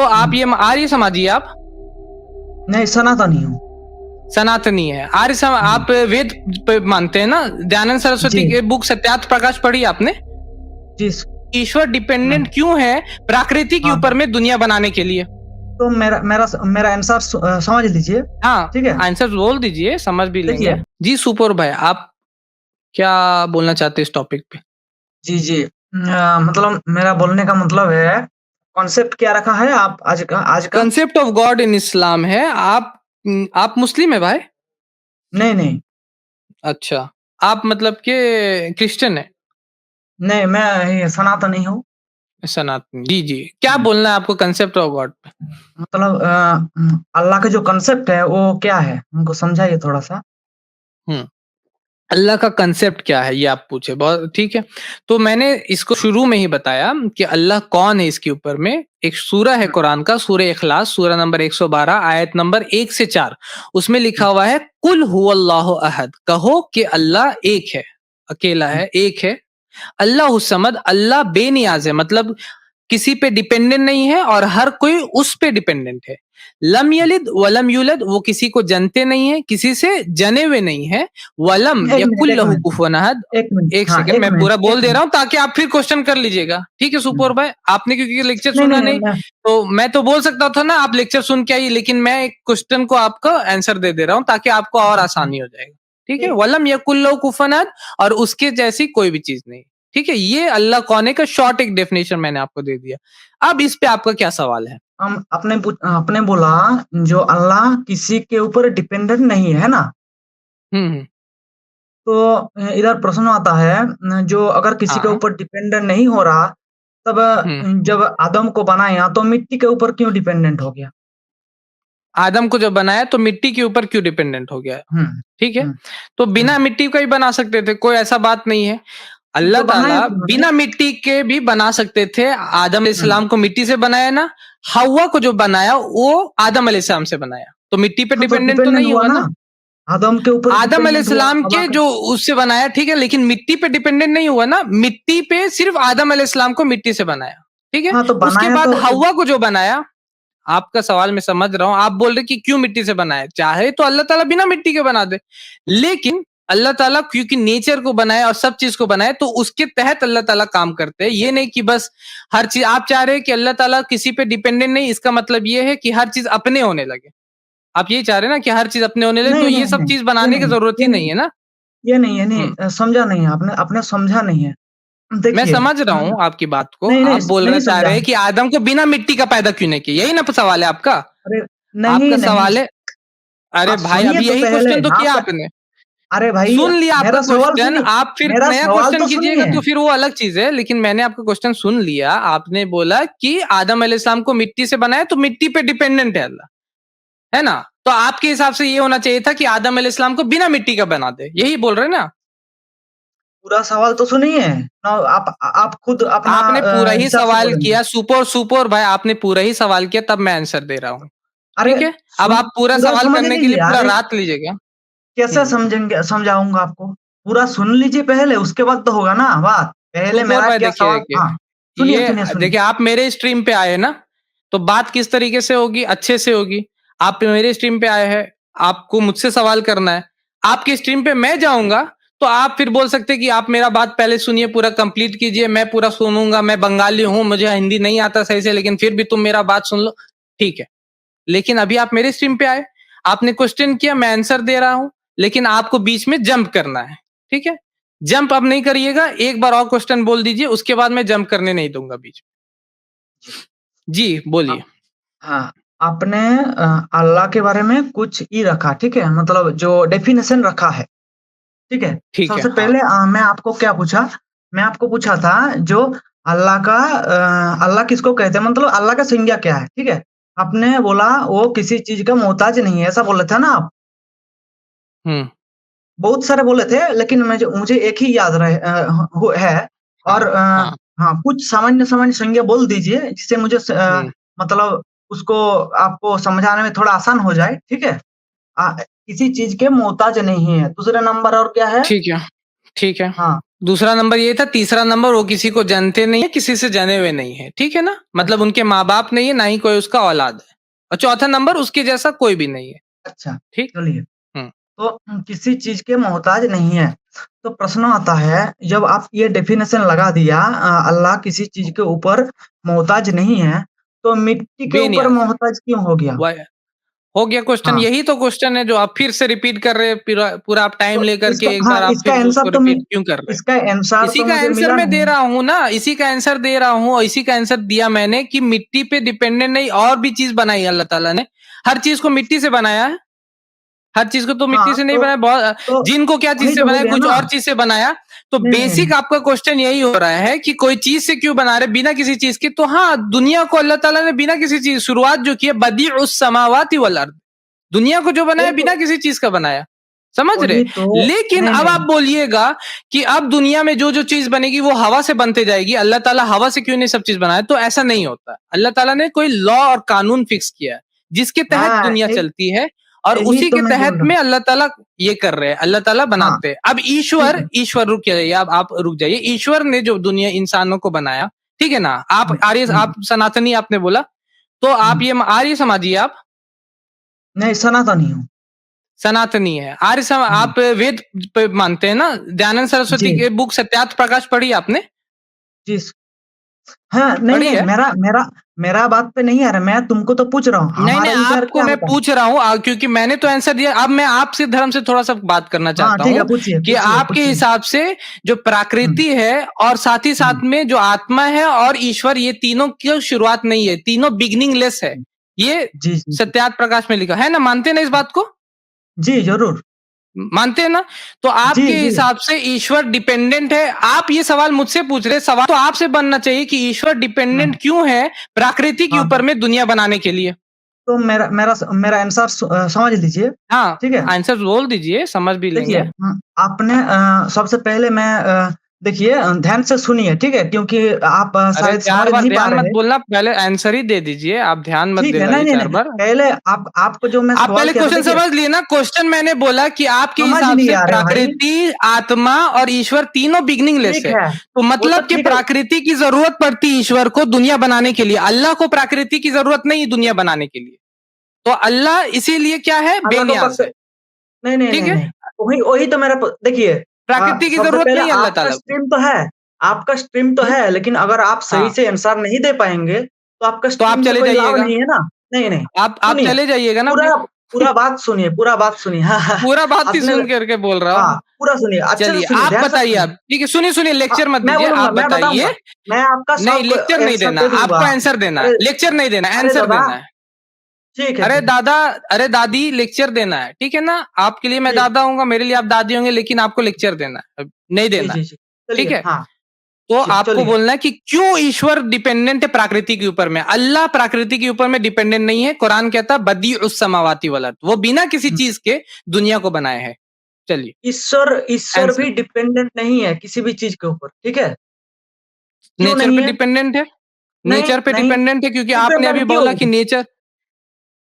आप ये आर्य समाजी आप? नहीं, सनातनी हूँ। सनातनी है। आप वेद पे मानते हैं ना? दयानंद सरस्वती जी। की बुक सत्यार्थ प्रकाश पढ़ी आपने? जी। ईश्वर डिपेंडेंट क्यों है प्रकृति के हाँ। ऊपर में दुनिया बनाने के लिए? तो मेरा आंसर समझ लीजिए। हाँ, ठीक है? आंसर बोल दीजिए, समझ भी लेंगे। देखिए। जी सुपर भाई, आप क्या बोलना चाहते हैं इस टॉपिक पे? जी। मतलब मेरा बोलने का मतलब है, कॉन्सेप्ट क्या रखा है आप आज का? कंसेप्ट ऑफ गॉड इन इस्लाम है। आप मुस्लिम है भाई? नहीं। अच्छा, आप मतलब के क्रिश्चियन है? नहीं, मैं ये सनातनी हूँ। सनातनी। जी। क्या बोलना है आपको कंसेप्ट ऑफ गॉड पे? मतलब अल्लाह का जो कंसेप्ट है वो क्या है? हमको समझाइए थोड़ा-सा। अल्लाह का कंसेप्ट क्या है ये आप पूछे, बहुत ठीक है। तो मैंने इसको शुरू में ही बताया कि अल्लाह कौन है। इसके ऊपर में एक सूरा है कुरान का, सूरह इखलास, सूरा नंबर 112 आयत नंबर 1 से 4। उसमें लिखा हुआ है कुल हुवल्लाहु अहद, कहो कि अल्लाह एक है, अकेला है, एक है। अल्लाह समद, अल्लाह बेनियाज है, मतलब किसी पे डिपेंडेंट नहीं है और हर कोई उस पे डिपेंडेंट है। लम यलिद वलम यूलद, वो किसी को जनते नहीं है, किसी से जने हुए नहीं है। वलम एक यकुल लहू मिनट, कुफुवन अहद। एक मिनट। एक हाँ, सेकंड, एक मैं मिनट, पूरा एक बोल दे मिनट। रहा हूं ताकि आप फिर क्वेश्चन कर लीजिएगा। ठीक है सुपर भाई, आपने क्योंकि लेक्चर नहीं, सुना नहीं, नहीं, तो मैं तो बोल सकता था ना आप लेक्चर सुन के आइए, लेकिन मैं एक क्वेश्चन को आपका आंसर दे दे रहा हूं ताकि आपको और आसानी हो जाएगा। ठीक है, वलम यकुल लहू कुफुवन अहद, और उसके जैसी कोई भी चीज नहीं। ठीक है, ये अल्लाह कौन है का शॉर्ट एक डेफिनेशन मैंने आपको दे दिया। अब इस पे आपका क्या सवाल है? आपने बोला जो अल्लाह किसी के ऊपर डिपेंडेंट नहीं है ना? हम्म। तो इधर प्रश्न आता है, जो अगर किसी के हाँ। ऊपर डिपेंडेंट नहीं हो रहा, तब हम्म। जब आदम को बनाया तो मिट्टी के ऊपर क्यों डिपेंडेंट हो गया? आदम को जब बनाया तो मिट्टी के ऊपर क्यों डिपेंडेंट हो गया? हुँ, ठीक है, हुँ, तो हुँ। बिना मिट्टी का ही बना सकते थे, कोई ऐसा बात नहीं है। अल्लाह तो ताला बनाया किन्होंने? बिना मिट्टी के भी बना सकते थे। आदम हुँ। अलैहिस्सलाम को मिट्टी से बनाया ना, हव्वा को जो बनाया वो आदम अलैहिस्सलाम से बनाया, तो मिट्टी पे हाँ, तो डिपेंडेंट तो डिपेंडेंट नहीं हुआ हुआ ना। ना। आदम के ऊपर आदम डिपेंडेंट हुआ, अलैहिस्सलाम हवा के का। जो उससे बनाया, ठीक है, लेकिन मिट्टी पे डिपेंडेंट नहीं हुआ ना। मिट्टी पे सिर्फ आदम अलैहिस्सलाम को मिट्टी से बनाया। ठीक है, हाँ, तो उसके बनाया बाद तो हव्वा को जो बनाया, आपका सवाल मैं समझ रहा हूं, आप बोल रहे कि क्यों मिट्टी से बनाया, चाहे तो अल्लाह ताला बिना मिट्टी के बना दे, लेकिन अल्लाह ताला क्योंकि नेचर को बनाया और सब चीज को बनाया, तो उसके तहत अल्लाह ताला काम करते हैं। ये नहीं कि बस हर चीज आप चाह रहे हैं कि अल्लाह ताला किसी पे डिपेंडेंट नहीं, इसका मतलब ये है कि हर चीज अपने होने लगे। आप यही चाह रहे हैं ना कि हर चीज अपने होने लगे, तो नहीं, ये नहीं, सब नहीं, चीज ये बनाने की नहीं, जरूरत ये ही नहीं, नहीं है ना। ये नहीं, हम्म। समझा नहीं है आपने, आपने समझा नहीं है। मैं देखिए, समझ रहा हूँ आपकी बात को। नहीं, नहीं, आप बोल नहीं रहे चाह समझा। रहे हैं कि आदम को बिना मिट्टी का पैदा क्यों नहीं किया, यही ना सवाल है आपका? अरे! नहीं, आपका नहीं, सवाल है, अरे आप भाई सुनिए अभी तो यही पहले। क्वेश्चन तो किया आप आपने। अरे भाई, सुन लिया आपका मेरा सवाल क्वेश्चन, सुनिए, आप फिर मेरा नया सवाल क्वेश्चन तो कीजिएगा सुनिए। तो फिर वो अलग चीज है, लेकिन मैंने आपका क्वेश्चन सुन लिया। आपने बोला कि आदम अलैहिस्सलाम को मिट्टी से बनाया तो मिट्टी पे डिपेंडेंट है अल्लाह, है ना? तो आपके हिसाब से ये होना चाहिए था कि आदम अलैहिस्सलाम को बिना मिट्टी का बना दे, यही बोल रहे हैं ना? पूरा सवाल तो सुनिए। ना आप खुद अपना आपने पूरा ही हिसाब से सवाल बोलेंगे। किया, सुपर सुपर भाई, आपने पूरा ही सवाल किया, तब मैं आंसर दे रहा हूँ। अरे ठीक है, अब आप पूरा पूरा सवाल समझ करने के लिए लीजिए। पूरा अरे रात लीजिएगा। कैसे हम्म। समझेंगे, समझाऊंगा आपको। पूरा सुन लीजिए पहले, उसके बाद तो होगा ना बात। पहले सुपर मेरा भाई क्या देखिए सवाल? देखिए, हाँ, सुनिए, सुनिए, ये सुनिए। देखिए आप मेरे स्ट्रीम पे आए ना, तो बात किस तरीके से होगी, अच्छे से होगी। आप मेरे स्ट्रीम पे आए हैं, आपको मुझसे सवाल करना है। आपके स्ट्रीम पे मैं जाऊंगा तो आप फिर बोल सकते कि आप मेरा बात पहले सुनिए, पूरा कंप्लीट कीजिए, मैं पूरा सुनूंगा, मैं बंगाली हूं, मुझे हिंदी नहीं आता सही से, लेकिन फिर भी तुम मेरा बात सुन लो। ठीक है, लेकिन अभी आप मेरे स्ट्रीम पे आए, आपने क्वेश्चन किया, मैं आंसर दे रहा हूं, लेकिन आपको बीच में जंप करना है। ठीक है, जंप अब नहीं करिएगा, एक बार और क्वेश्चन बोल दीजिए, उसके बाद मैं जंप करने नहीं दूंगा बीच में। जी बोलिए। हाँ, आपने अल्लाह के बारे में कुछ ही रखा, ठीक है? मतलब जो डेफिनेशन रखा है, ठीक है? ठीक है, सबसे हाँ। पहले मैं आपको क्या पूछा? मैं आपको पूछा था जो अल्लाह किसको कहते हैं? मतलब अल्लाह का संज्ञा क्या है? ठीक है? आपने बोला वो किसी चीज़ का मोहताज नहीं है, ऐसा बोले थे ना आप? हम्म। बहुत सारे बोले थे, लेकिन मुझे एक ही याद रहे है। हाँ। और हाँ। हाँ, कुछ सामान्य संज्ञा बोल दीजिए जिससे मुझे हम्म। मतलब उसको आपको समझाने में थोड़ा आसान हो जाए, ठीक है? किसी चीज़ के मोहताज नहीं है। दूसरा नंबर और क्या है? ठीक है। ठीक है। हाँ, दूसरा नंबर ये था, तीसरा नंबर वो किसी को जानते नहीं है, किसी से जाने हुए नहीं है, ठीक है ना, मतलब उनके माँ बाप नहीं है, ना ही कोई उसका औलाद है, और चौथा नंबर उसके जैसा कोई भी नहीं है। अच्छा, ठीक। चलिए। हम्म। तो किसी चीज के मोहताज नहीं है, तो प्रश्न आता है, जब आप ये डेफिनेशन लगा दिया अल्लाह किसी चीज के ऊपर मोहताज नहीं है, तो मिट्टी के ऊपर बेनियाज मोहताज क्यों हो गया? हो गया क्वेश्चन, हाँ, यही तो क्वेश्चन है जो आप फिर से रिपीट कर रहे हैं, पूरा पूरा आप टाइम तो लेकर इसका के एक हाँ, बार आप इसका फिर से आंसर उसको तो रिपीट क्यों कर रहे हैं? इसका आंसर इसी तो का मुझे आंसर मिला मैं दे नहीं। रहा हूँ ना, इसी का आंसर दे रहा हूँ, और इसी का आंसर दिया मैंने कि मिट्टी पे डिपेंडेंट नहीं, और भी चीज बनाई अल्लाह ताला ने, हर चीज को मिट्टी से बनाया है, हर चीज को तो मिट्टी हाँ, से नहीं बनाया, बहुत तो जिनको क्या चीज वही से तो हो बनाया, गया कुछ ना। और चीज से बनाया। तो नहीं, नहीं, नहीं। बेसिक आपका क्वेश्चन यही हो रहा है कि कोई चीज से क्यों बना रहे बिना किसी चीज के, तो हाँ, दुनिया को अल्लाह ताला ने बिना किसी चीज शुरुआत जो की है, बदीउस समावाति वल अर्द, दुनिया को जो बनाया वही तो बिना किसी चीज का बनाया, समझ रहे। वही तो लेकिन नहीं, अब आप नहीं। बोलिएगा कि अब दुनिया में जो जो चीज बनेगी वो हवा से बनते जाएगी, अल्लाह ताला हवा से क्यों नहीं सब चीज बनाया, तो ऐसा नहीं होता। अल्लाह ताला ने कोई लॉ और कानून फिक्स किया है जिसके तहत हाँ, दुनिया चलती है, और यही उसी तो के मैं तहत बोल रहा हूँ। में अल्लाह ताला ये कर रहे हैं, अल्लाह ताला हाँ, बनाते हैं। अब ठीक ईश्वर है। ईश्वर रुक जाइए, आप रुक जाइए, ईश्वर ने जो दुनिया इंसानों को बनाया, ठीक है ना, आप हुँ, आर्य, हुँ, आप सनातनी आपने बोला, तो आप हुँ। ये आर्य समाजिए, आप नहीं, सनातनी हूँ। सनातनी है, हुँ, आप वेद पे मानते हैं ना, दयानंद सरस्वती जी, के बुक सत्यार्थ प्रकाश पढ़ी आपने? जी। हाँ, नहीं, पढ़ी नहीं, है? मेरा मेरा मेरा बात पे नहीं आ रहा, मैं तुमको तो पूछ रहा हूँ, नहीं नहीं, हमारा विचार आपको क्या मैं होता है? पूछ रहा हूँ, क्योंकि मैंने तो आंसर दिया, अब मैं आपसे धर्म से थोड़ा सा बात करना हाँ, चाहता ठीक है, हूँ पूछिए, कि पूछिए, आपके पूछिए। हिसाब से जो हुँ, प्रकृति है और साथ ही हुँ, साथ में जो आत्मा है और ईश्वर, ये तीनों की शुरुआत नहीं है, तीनों बिगनिंगलेस है, हुँ। ये जी, जी, जी। सत्यार्थ प्रकाश में लिखा है ना, मानते हैं ना इस बात को? जी, ज़रूर। मानते हैं ना? तो जी, आपके जी। हिसाब से ईश्वर डिपेंडेंट है, आप ये सवाल मुझसे पूछ रहे, सवाल तो आपसे बनना चाहिए कि ईश्वर डिपेंडेंट हाँ, क्यों है प्रकृति के हाँ, ऊपर में दुनिया बनाने के लिए? तो मेरा आंसर समझ लीजिए, हाँ, ठीक है? आंसर बोल दीजिए, समझ भी देखिए, लेंगे। आपने सबसे पहले मैं देखिए ध्यान से सुनिए, ठीक है? क्योंकि आप अरे शायद 4 समझ बार नहीं पा ध्यान मत रहे। बोलना, पहले आंसर ही दे दीजिए, आप ध्यान मत ठीक है, नहीं, दिलाइए नहीं, 4 नहीं, बार। पहले आप आपको जो मैं आप सवाल पहले किया था, क्वेश्चन देखिए, समझ लिए ना, क्वेश्चन मैंने बोला कि आपके समझ हिसाब नहीं से आ रहे भाई। प्रकृति, आत्मा और ईश्वर तीनों बिगिनिंगलेस ठीक है। है, तो वो तो मतलब कि ठीक है। प्रकृति की जरूरत पड़ती है ईश्वर को दुनिया बनाने के लिए, अल्लाह को प्रकृति की जरूरत नहीं है दुनिया बनाने के लिए। तो अल्लाह इसीलिए क्या है, अल्लाह को बेनियाज पक है। नहीं, नहीं, ठीक नहीं, है? नहीं, वही वही तो मेरा प देखिए, प्रकृति की सबसे जरूरत पहले नहीं है अल्लाह आपका ताला को। स्ट्रीम तो है, आपका स्ट्रीम तो हुँ, है, लेकिन अगर आप सही हाँ, से आंसर नहीं दे पाएँगे, तो आपका तो आप स्ट्रीम से चले कोई लाभ जाइएगा। नहीं है ना। नहीं, नहीं, आप सुनिए, चले जाइएगा ना पूरा फिर। पूरा बात सुनिए, पूरा बात सुनिए। हाँ, हाँ, पूरा बात ही आपने सुन करके बोल रहा हाँ, हूँ। पूरा सुनिए, अच्छे से चलिए, सुनिए, आप ध्यान से बताइए सुनिए। आप। ठीक है, सुनिए, हाँ, लेक्चर मत मैं दीजिए, आप बोलूँगा, मैं बताऊँगा, बताइए। मैं आपका नहीं, सब लेक्चर नहीं आंसर देना, दे दूँगा। आपको आंसर देना है। अरे लेक्चर नहीं देना है, अरे आंसर दादा, देना है। ठीक है, अरे ठीक है, दादा, अरे दादी, लेक्चर देना है, ठीक है ना? आपके लिए मैं ठीक, दादा हूँगा, मेरे लिए आप दादी होंगे, लेकिन आपको लेक्चर देना है, नहीं जी, देना है, जी, जी। ठीक चलिए, है? हाँ, तो जी, आपको चलिए। बोलना है कि क्यों ईश्वर डिपेंडेंट है प्रकृति के ऊपर में, अल्लाह प्रकृति के ऊपर में डिपेंडेंट नहीं है। कुरान कहता है बदीउस समावाति वल अर्द, वो बिना किसी हुँ। चीज के दुनिया को बनाए हैं। चलिए, ईश्वर ईश्वर आंसर भी डिपेंडेंट नहीं है किसी भी चीज़ के ऊपर, ठीक है? क्यों नेचर नहीं पे है? डिपेंडेंट है। नहीं, नेचर पे नहीं, डिपेंडेंट है क्योंकि आपने अभी डिपेंडेंट बोला क्यों? कि नेचर,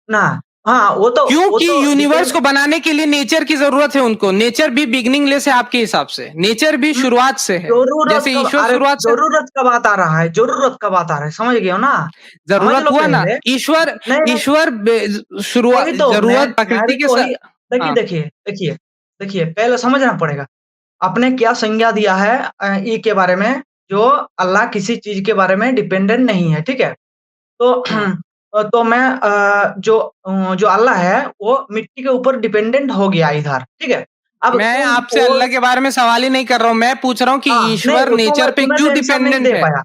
ना हाँ, वो क्योंकि तो यूनिवर्स डिपेंड को बनाने के लिए नेचर की जरूरत है उनको, नेचर भी बिगिनिंगलेस है आपके हिसाब से, नेचर भी हुँ, शुरुआत से है, जैसे ईश्वर शुरुआत से। ज़रूरत का बात आ रहा है, ज़रूरत का बात आ रहा है, समझ गए हो ना? समझ जरूरत लो हुआ ना, पहले। ईश्वर, नहीं, नहीं, ईश्वर वही शुरुआत, तो जरूरत मैं प्रकृति भी के तो वही देखिए, हाँ, देखिए, देखिए, देखिए, पहले समझना पड़ेगा। आपने क्या संज्ञा दिया है ई के बारे में, जो अल्लाह किसी चीज़ के बारे में डिपेंडेंट नहीं है, ठीक है? तो हम्म। तो मैं जो अल्लाह है, वो मिट्टी के ऊपर डिपेंडेंट हो गया इधर, ठीक है? अब मैं तुम आपसे वो अल्लाह के बारे में सवाल ही नहीं कर रहा हूं, मैं पूछ रहा हूं कि हाँ, नहीं ईश्वर तुम नेचर पे तुम्हें तो क्यों आंसर नहीं डिपेंडेंट दे है। पाया।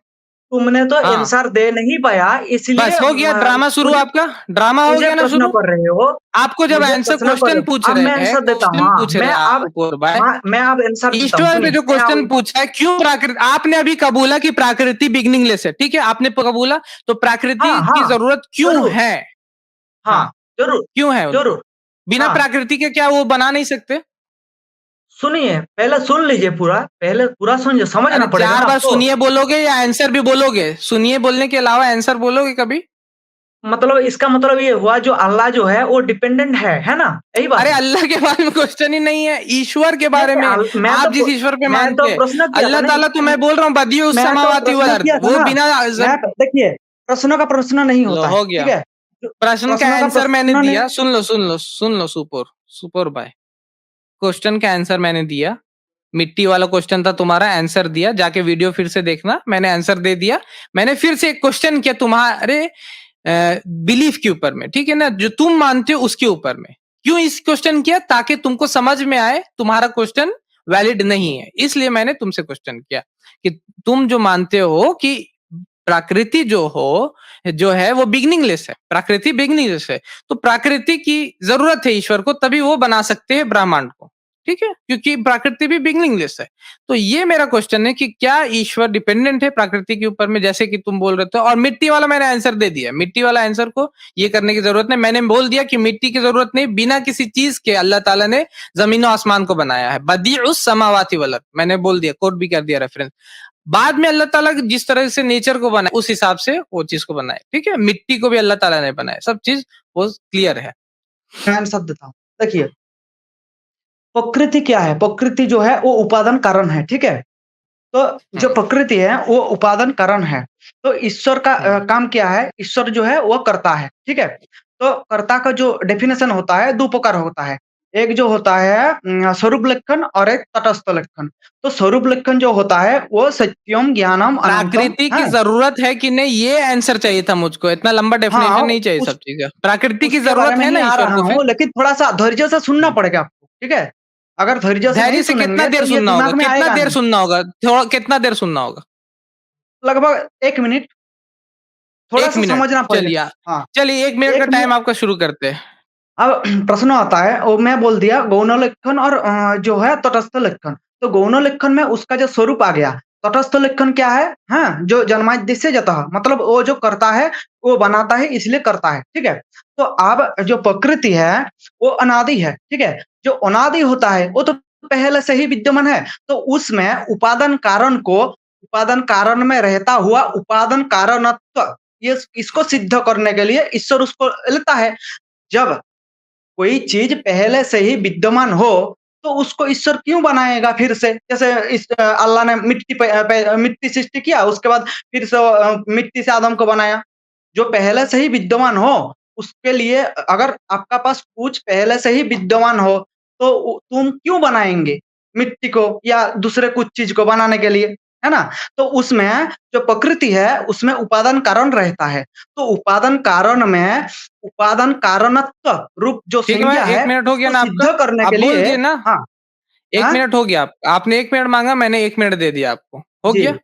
तुमने तो हाँ, आंसर दे नहीं पाया, इसलिए बस हो गया ड्रामा शुरू, मुझे आपका ड्रामा हो मुझे गया ना प्रश्न शुरू। कर रहे हो, आपको जब मुझे आंसर प्रश्न कर रहे क्वेश्चन हो। पूछ अब मैं रहे हैं, आंसर देता हूँ, क्वेश्चन हाँ, पूछ रहे हैं आप अकबर भाई, मैं अब आंसर देता हूँ, ईश्वर पे सुनिए। जो क्वेश्चन पूछा है क्यों प्रकृति, आपने अभी कबूला कि प्रकृति बिगनिंगलेस है, ठीक है, आपने कबूला, तो प्रकृति हाँ, की हाँ, जरूरत क्यों ज़रूर, है? हाँ, हाँ, ज़रूर, क्यों है उनको? ज़रूर, बिना हाँ। प्रकृति के क्या वो बना नहीं सकते? सुनिए, पहले सुन लीजिए पूरा, पहले पूरा सुनिए, समझना अरे पड़ेगा 4 ना बार आपको। सुनिए बोलोगे या आंसर भी बोलोगे? सुनिए बोलने के अलावा आंसर बोलोगे कभी? मतलब इसका मतलब ये हुआ जो अल्लाह जो है वो डिपेंडेंट है ना? यही बात अरे है। अल्लाह के बारे में क्वेश्चन ही नहीं है, ईश्वर के बारे नहीं, में। आप जिस ईश्वर पे मैं मानते तो हैं, प्रश्न किया था अल्लाह नहीं, ताला तो मैं बोल रहा हूँ बदिउस मैं तो समावाति वल प्रश्न अर्द, किया था वो ना। बिना मैं देखिए, प्रश्नों का प्रश्न नहीं लो होता है, हो ठीक गया। है? प्रश्न का प्रश्नों का आंसर मैंने प्रश्न नहीं। दिया, सुन लो सुपर भाई। क्वेश्चन का आंसर मैंने दिया, मिट्टी वाला क्वेश्चन था तुम्हारा, आंसर दिया, जाके वीडियो फिर से देखना, मैंने आंसर दे दिया। मैंने फिर से एक क्वेश्चन किया तुम्हारे बिलीफ के ऊपर में, ठीक है ना, जो तुम मानते हो उसके ऊपर में। क्यों इस क्वेश्चन किया? ताकि तुमको समझ में आए तुम्हारा क्वेश्चन वैलिड नहीं है, इसलिए मैंने तुमसे क्वेश्चन किया कि तुम जो मानते हो कि प्रकृति जो है वो बिगनिंगलेस है, प्रकृति बिगनिंगलेस है, तो प्रकृति की जरूरत है ईश्वर को, तभी वो बना सकते हैं ब्रह्मांड को, ठीक है, क्योंकि प्रकृति भी बिगनिंगलेस है। तो ये मेरा क्वेश्चन है कि क्या ईश्वर डिपेंडेंट है प्रकृति के ऊपर में, जैसे कि तुम बोल रहे थे। और मिट्टी वाला मैंने आंसर दे दिया, मिट्टी वाला आंसर को ये करने की जरूरत नहीं, मैंने बोल दिया कि मिट्टी की जरूरत नहीं, बिना किसी चीज के अल्लाह ताला ने जमीन और आसमान को बनाया है, बदीउस समावाति वल अर्द, मैंने बोल दिया, कोट भी कर दिया रेफरेंस। बाद में अल्लाह ताला जिस तरह से नेचर को बनाया उस हिसाब से वो चीज को बनाया, ठीक है, मिट्टी को भी अल्लाह ताला ने बनाया, सब चीज वो क्लियर है। मैं आंसर देता हूँ। देखिए, प्रकृति क्या है? प्रकृति जो है वो उपादान कारण है, ठीक है? तो जो प्रकृति है वो उपादान कारण है। तो ईश्वर का काम क्या है? ईश्वर जो है वो कर्ता है, ठीक है? तो कर्ता का जो डेफिनेशन होता है 2 प्रकार होता है। एक जो होता है स्वरूप लक्षण और एक तटस्थ लक्षण। तो स्वरूप लक्षण जो होता है वो सत्यम, ज्ञानम, अनंतम प्रकृति की है। जरूरत है कि नहीं, ये आंसर चाहिए था मुझको, इतना लंबा हाँ, डेफिनेशन नहीं चाहिए उस सब चीज। प्रकृति की उसके बारे जरूरत में है ही ना आ ईश्वर रहा को फिर। हूँ, लेकिन थोड़ा-सा धैर्य से सुनना पड़ेगा आपको, ठीक है? अगर धैर्य से नहीं धैर्य से कितना सुनेंगे देर तो ये सुनना होगा, दिमाग में कितना आएगा देर नहीं। सुनना होगा, थोड़ा कितना देर सुनना होगा? लगभग 1 मिनट, एक थोड़ा-सा मिनट समझना पड़ेगा। चलिए। हाँ, चलिए 1 मिनट का 1 टाइम मिनट। आपका शुरू करते हैं। अब प्रश्न आता है और मैं बोल दिया गौण लक्षण और जो है तटस्थ लक्षण। तो गौण लक्षण में उसका जो स्वरूप आ गया। तटस्थ लक्षण क्या है? हाँ, जो जन्माद्यस्य जतः, मतलब वो जो करता है वो बनाता है इसलिए करता है, ठीक है? तो अब जो प्रकृति है वो अनादि है, ठीक है? जो अनादि होता है वो तो पहले से ही विद्यमान है। तो उसमें उपादान कारण में रहता हुआ उपादान कारणत्व, ये इसको सिद्ध करने के लिए ईश्वर उसको लेता है। जब कोई चीज पहले से ही विद्यमान हो तो उसको ईश्वर क्यों बनाएगा फिर से? जैसे अल्लाह ने मिट्टी सृष्टि किया, उसके बाद फिर से मिट्टी से आदम को बनाया। जो पहले से ही विद्यमान हो उसके लिए अगर आपका पास कुछ पहले से ही विद्यमान हो तो तुम क्यों बनाएंगे मिट्टी को या दूसरे कुछ चीज को बनाने के लिए, है ना? तो उसमें जो प्रकृति है उसमें उपादान कारण रहता है। तो उपादान कारणत्व रूप जो ठीक है भाई, संज्ञा 1 है मिनट हो गया उसको ना आपका, सिद्ध करने आप के बोल लिए। दिए ना। हाँ, 1 मिनट हाँ, हो गया, आपने 1 मिनट मांगा, मैंने 1 मिनट दे दिया आपको, हो जी, गया।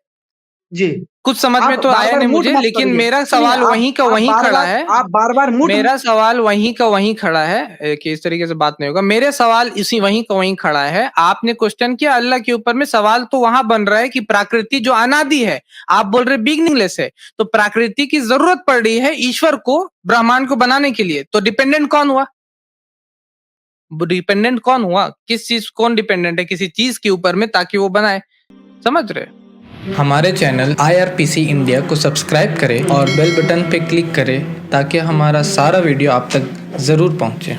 जी। कुछ समझ में आप तो आया बार-बार नहीं मूड मुझे, मत लेकिन करिए। मेरा सुनिए, सवाल वहीं का वहीं खड़ा है। आप बार-बार मूड। मेरा सवाल वहीं का वहीं खड़ा है कि इस तरीके से बात नहीं होगा। मेरे सवाल इसी वहीं का वहीं खड़ा है। आपने क्वेश्चन किया अल्लाह के ऊपर में, सवाल तो वहां बन रहा है कि प्रकृति जो अनादि है, आप बोल रहे बिगिनिंगलेस है, तो प्रकृति की जरूरत पड़ रही है ईश्वर को ब्रह्मांड को बनाने के लिए, तो डिपेंडेंट कौन हुआ? डिपेंडेंट कौन हुआ? किस चीज, कौन डिपेंडेंट है किसी चीज के ऊपर में ताकि वो बनाए? समझ रहे? हमारे चैनल IRPC इंडिया को सब्सक्राइब करें और बेल बटन पे क्लिक करें ताकि हमारा सारा वीडियो आप तक ज़रूर पहुंचे।